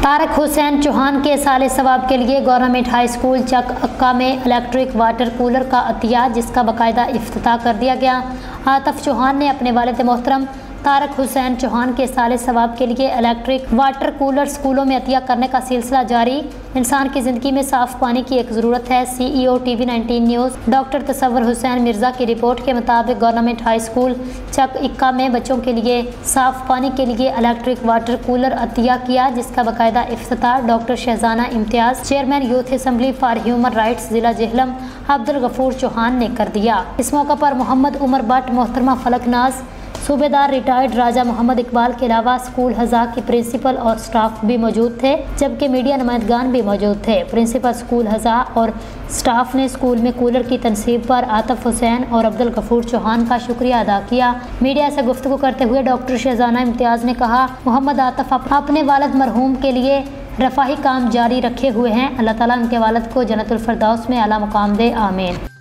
तारक हुसैन चौहान के साले सवाब के लिए गवर्नमेंट हाई स्कूल चक अक्का में इलेक्ट्रिक वाटर कूलर का अतिया, जिसका बाकायदा इफ्तिताह कर दिया गया। आतिफ चौहान ने अपने वालिद मोहतरम तारक हुसैन चौहान के साले सवाब के लिए इलेक्ट्रिक वाटर कूलर स्कूलों में अतिया करने का सिलसिला जारी। इंसान की ज़िंदगी में साफ़ पानी की एक ज़रूरत है। CEO TV19 news doctor Tasawwur Hussain Mirza की रिपोर्ट के मुताबिक गवर्नमेंट हाई स्कूल चक इक्का में बच्चों के लिए साफ़ पानी के लिए इलेक्ट्रिक वाटर कूलर अतिया किया, जिसका बाकायदा इफ्तिताह doctor Shahzana Imtiaz, chairman youth assembly for human rights ज़िला जेहलम अब्दुल गफूर चौहान ने कर दिया। इस मौका पर मोहम्मद उमर भट्ट, मोहतरमा फलकनाज, सूबेदार रिटायर्ड राजा मोहम्मद इकबाल के अलावा स्कूल हज़ा के प्रिंसिपल और स्टाफ भी मौजूद थे, जबकि मीडिया नुमाइंदगान भी मौजूद थे। प्रिंसिपल स्कूल हज़ा और स्टाफ ने स्कूल में कूलर की तनसीब पर आतिफ हुसैन और अब्दुल गफूर चौहान का शुक्रिया अदा किया। मीडिया से गुफ्तगू करते हुए डॉक्टर शहजाना इम्तियाज़ ने कहा, मोहम्मद आतिफ अपने वालिद मरहूम के लिए रफ़ाही काम जारी रखे हुए हैं। अल्लाह ताला उनके वालिद को जन्नतुल फिरदौस में आला मुकाम दे, आमीन।